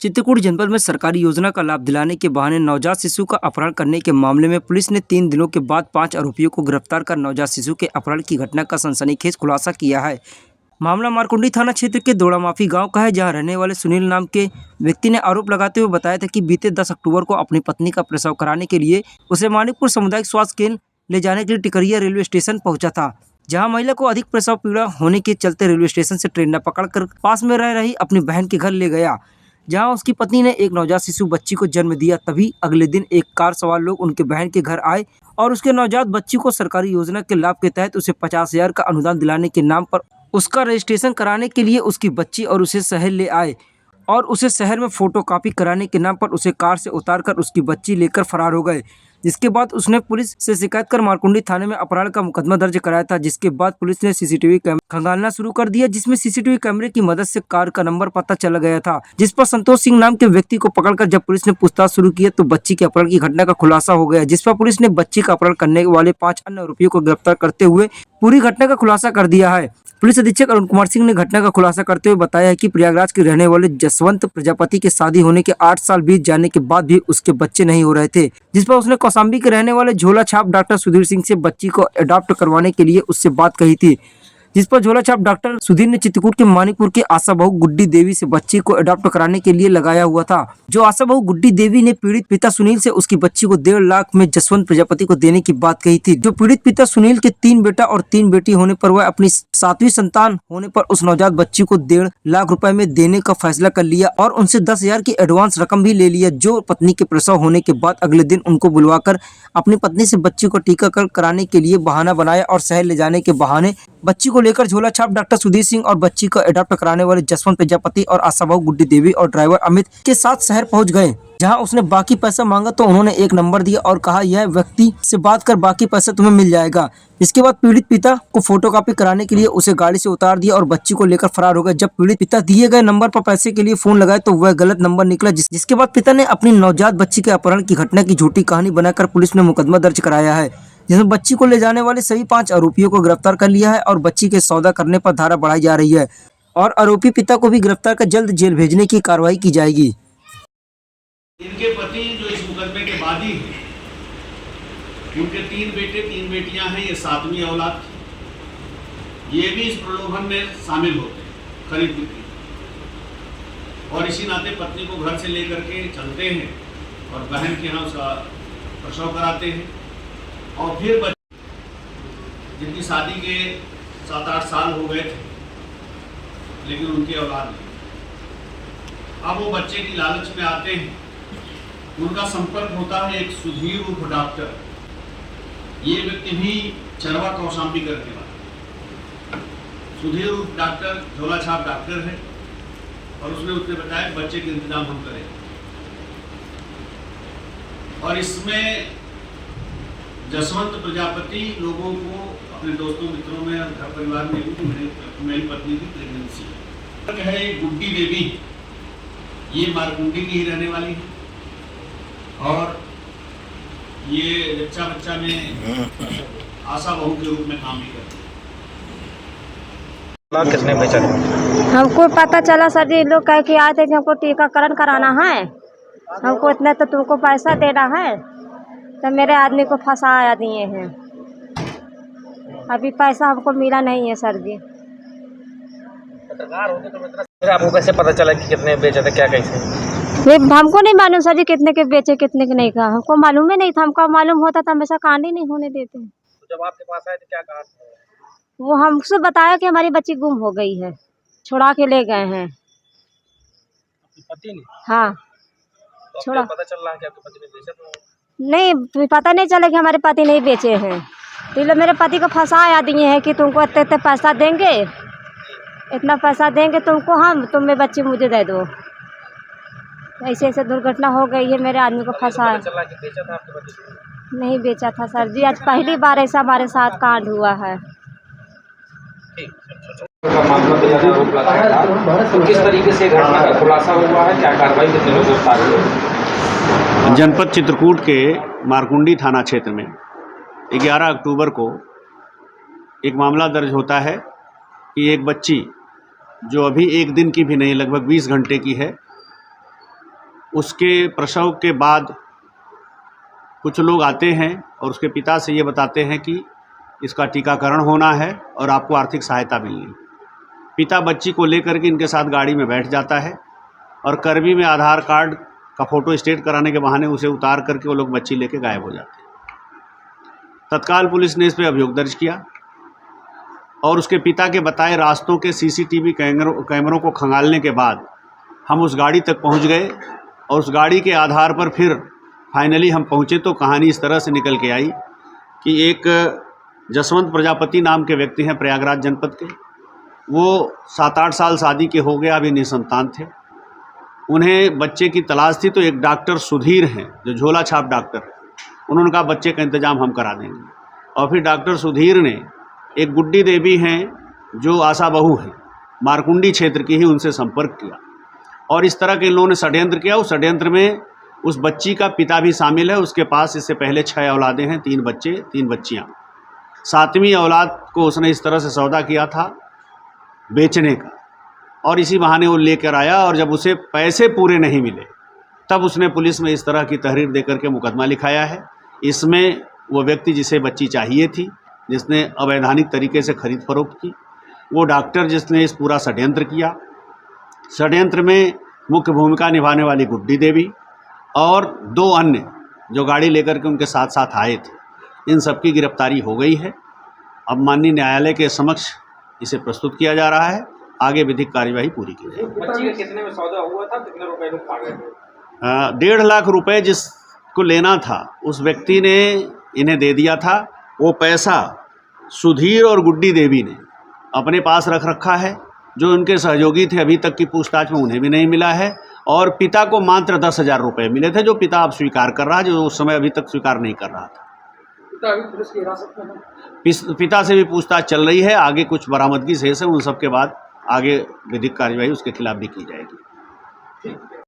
चित्रकूट जनपद में सरकारी योजना का लाभ दिलाने के बहाने नवजात शिशु का अपहरण करने के मामले में पुलिस ने 3 दिनों के बाद 5 आरोपियों को गिरफ्तार कर नवजात शिशु के अपहरण की घटना का सनसनीखेज खुलासा किया है। मामला मारकुंडी थाना क्षेत्र के दोड़ामाफी गांव का है, जहां रहने वाले सुनील नाम के व्यक्ति ने आरोप लगाते हुए बताया था कि बीते 10 अक्टूबर को अपनी पत्नी का प्रसव कराने के लिए उसे मानिकपुर सामुदायिक स्वास्थ्य केंद्र ले जाने के लिए टिकरिया रेलवे स्टेशन पहुंचा था, जहां महिला को अधिक प्रसव पीड़ा होने के चलते रेलवे स्टेशन से ट्रेन न पकड़कर पास में रह रही अपनी बहन के घर ले गया, जहां उसकी पत्नी ने एक नवजात शिशु बच्ची को जन्म दिया। तभी अगले दिन एक कार सवार लोग उनके बहन के घर आए और उसके नवजात बच्ची को सरकारी योजना के लाभ के तहत उसे 50,000 का अनुदान दिलाने के नाम पर उसका रजिस्ट्रेशन कराने के लिए उसकी बच्ची और उसे शहर ले आए और उसे शहर में फोटोकॉपी कराने के नाम पर उसे कार से उतारकर उसकी बच्ची लेकर फरार हो गए। जिसके बाद उसने पुलिस से शिकायत कर मारकुंडी थाने में अपहरण का मुकदमा दर्ज कराया था। जिसके बाद पुलिस ने सीसीटीवी कैमरा खंगालना शुरू कर दिया, जिसमें सीसीटीवी कैमरे की मदद से कार का नंबर पता चला गया था, जिस पर संतोष सिंह नाम के व्यक्ति को पकड़कर जब पुलिस ने पूछताछ शुरू की तो बच्ची के अपहरण की घटना का खुलासा हो गया, जिस पर पुलिस ने बच्ची का अपहरण करने वाले 5 अन्य आरोपियों को गिरफ्तार करते हुए पूरी घटना का खुलासा कर दिया है। पुलिस अधीक्षक अरुण कुमार सिंह ने घटना का खुलासा करते हुए बताया है कि प्रयागराज के रहने वाले जसवंत प्रजापति के शादी होने के 8 साल बीत जाने के बाद भी उसके बच्चे नहीं हो रहे थे, जिस पर उसने कौशाम्बी के रहने वाले झोला छाप डॉक्टर सुधीर सिंह से बच्ची को अडॉप्ट करवाने के लिए उससे बात कही थी, जिस पर झोला छाप डॉक्टर सुधीर ने चित्रकूट के मानिकपुर के आशा बहू गुड्डी देवी से बच्ची को अडॉप्ट कराने के लिए लगाया हुआ था। जो आशा बहू गुड्डी देवी ने पीड़ित पिता सुनील से उसकी बच्ची को 1.5 लाख में जसवंत प्रजापति को देने की बात कही थी। जो पीड़ित पिता सुनील के 3 बेटा और 3 बेटी होने पर वह अपनी 7वीं संतान होने पर उस नवजात बच्ची को 1.5 लाख रुपए में देने का फैसला कर लिया और उनसे 10,000 की एडवांस रकम भी ले लिया। जो पत्नी के प्रसव होने के बाद अगले दिन उनको बुलवाकर अपनी पत्नी से बच्ची को टीकाकरण कराने के लिए बहाना बनाया और शहर ले जाने के बहाने बच्ची को लेकर झोला छाप डॉक्टर सुधीर सिंह और बच्ची को अडॉप्ट कराने वाले जसवंत प्रजापति और आशा बहू गुड्डी देवी और ड्राइवर अमित के साथ शहर पहुंच गए, जहां उसने बाकी पैसा मांगा तो उन्होंने एक नंबर दिया और कहा यह व्यक्ति से बात कर बाकी पैसा तुम्हें मिल जाएगा। इसके बाद पीड़ित पिता को फोटोकॉपी कराने के लिए उसे गाड़ी से उतार दिया और बच्ची को लेकर फरार हो गए। जब पीड़ित पिता दिए गए नंबर पर पैसे के लिए फोन लगाए तो वह गलत नंबर निकला, जिसके बाद पिता ने अपनी नवजात बच्ची के अपहरण की घटना की झूठी कहानी बनाकर पुलिस ने मुकदमा दर्ज कराया है, जिसमें बच्ची को ले जाने वाले सभी 5 आरोपियों को गिरफ्तार कर लिया है और बच्ची के सौदा करने पर धारा बढ़ाई जा रही है और आरोपी पिता को भी गिरफ्तार कर जल्द जेल भेजने की कार्रवाई की जाएगी। इनके पति जो इस मुकदमे के बादी हैं, उनके 3 बेटे 3 बेटियां हैं, ये 7वीं औलाद, ये भी इस प्रलोभन में शामिल होते हैं खरीद बिक्री, और इसी नाते पत्नी को घर से लेकर के चलते हैं और बहन के यहाँ उसका प्रसव कराते हैं और फिर बच्चे जिनकी शादी के 7-8 साल हो गए थे लेकिन उनकी औलाद नहीं, अब वो बच्चे की लालच में आते हैं। उनका संपर्क होता है एक सुधीर उर्फ डॉक्टर, ये व्यक्ति भी चरवा कौशाम्बी करने वाला सुधीर उर्फ डॉक्टर झोला छाप डॉक्टर है और उसने बताया बच्चे के इंतजाम हम करें, और इसमें जसवंत प्रजापति लोगों को अपने दोस्तों मित्रों में घर परिवार में भी मेरी पत्नी की प्रेगनेंसी है। गुड्डी देवी ये मारकुंडी की ही रहने वाली है और ये बच्चा में आशा बहू के रूप में काम भी करती है। किसने बेचा? हमको पता चला सर जी, लोग कह के आए थे कि हमको टीकाकरण कराना है, हमको इतना तो तुमको पैसा देना है, तो मेरे आदमी को फंसाया दिए हैं। अभी पैसा हमको मिला नहीं है सर जी। आपको कैसे पता चला कि कितने बेचे थे, क्या कैसे? हमको नहीं मालूम सर जी कितने के बेचे कितने के नहीं का, हमको मालूम ही नहीं था। हमको मालूम होता तो हमेशा कांड ही नहीं होने देते। तो जब आपके पास आए तो क्या कहा? वो हमसे बताया कि हमारी बच्ची गुम हो गई है, छुड़ा के ले गए हैं। पति ने? हाँ तो छोड़ा। पता चल रहा है कि आपके पति ने बेचा? तो नहीं, पता नहीं चला कि हमारे पति नहीं बेचे हैं, तो ये लोग मेरे पति को फंसाया दिए हैं कि तुमको इतने पैसा देंगे, इतना पैसा देंगे तुमको, हम तुम्हें बच्ची मुझे दे दो। ऐसे ऐसे दुर्घटना हो गई है, मेरे आदमी को फंसाया। पता चला कि बेचा था आपके पति ने? नहीं बेचा था सर जी, आज पहली बार ऐसा हमारे साथ कांड हुआ है। तो किस तरीके से घटना का खुलासा हुआ है, क्या कार्रवाई कितने लोग गिरफ्तार हुए? जनपद चित्रकूट के मारकुंडी थाना क्षेत्र में 11 अक्टूबर को एक मामला दर्ज होता है कि एक बच्ची जो अभी 1 दिन की भी नहीं लगभग 20 घंटे की है, उसके प्रसव के बाद कुछ लोग आते हैं और उसके पिता से ये बताते हैं कि इसका टीकाकरण होना है और आपको आर्थिक सहायता मिलनी है। पिता बच्ची को लेकर के इनके साथ गाड़ी में बैठ जाता है और करबी में आधार कार्ड का फ़ोटो स्टेट कराने के बहाने उसे उतार करके वो लोग बच्ची लेके गायब हो जाते हैं। तत्काल पुलिस ने इस पर अभियोग दर्ज किया और उसके पिता के बताए रास्तों के सीसीटीवी कैमरों को खंगालने के बाद हम उस गाड़ी तक पहुंच गए और उस गाड़ी के आधार पर फिर फाइनली हम पहुंचे तो कहानी इस तरह से निकल के आई कि एक जसवंत प्रजापति नाम के व्यक्ति हैं प्रयागराज जनपद के। वो 7-8 साल शादी के हो गए, अभी निसंतान थे। उन्हें बच्चे की तलाश थी तो एक डॉक्टर सुधीर हैं जो झोला छाप डॉक्टर हैं, उन्होंने कहा बच्चे का इंतजाम हम करा देंगे। और फिर डॉक्टर सुधीर ने एक गुड्डी देवी हैं जो आशा बहू हैं, मारकुंडी क्षेत्र की ही, उनसे संपर्क किया और इस तरह के इन लोगों ने षड्यंत्र किया। उस षड्यंत्र में उस बच्ची का पिता भी शामिल है। उसके पास इससे पहले 6 औलादें हैं, 3 बच्चे 3 बच्चियाँ। 7वीं औलाद को उसने इस तरह से सौदा किया था बेचने का और इसी बहाने वो लेकर आया और जब उसे पैसे पूरे नहीं मिले तब उसने पुलिस में इस तरह की तहरीर देकर के मुकदमा लिखाया है। इसमें वो व्यक्ति जिसे बच्ची चाहिए थी, जिसने अवैधानिक तरीके से खरीद फरोख्त की, वो डॉक्टर जिसने इस पूरा षड्यंत्र किया, षड्यंत्र में मुख्य भूमिका निभाने वाली गुड्डी देवी और 2 अन्य जो गाड़ी लेकर के उनके साथ साथ आए थे, इन सबकी गिरफ्तारी हो गई है। अब माननीय न्यायालय के समक्ष इसे प्रस्तुत किया जा रहा है, आगे विधिक कार्यवाही पूरी की जाएगी। बच्ची का कितने में सौदा हुआ था, कितने रुपए लोग पा गए थे? 1.5 लाख रुपए जिसको लेना था उस व्यक्ति ने इन्हें दे दिया था। वो पैसा सुधीर और गुड्डी देवी ने अपने पास रख रखा है। जो उनके सहयोगी थे अभी तक की पूछताछ में उन्हें भी नहीं मिला है और पिता को मात्र 10,000 रुपये मिले थे, जो पिता अब स्वीकार कर रहा है, जो उस समय अभी तक स्वीकार नहीं कर रहा था। पिता अभी पुलिस की हिरासत में है। पिता से भी पूछताछ चल रही है, आगे कुछ बरामदगी शेष है, उन सब के बाद आगे विधिक कार्यवाही उसके खिलाफ भी की जाएगी।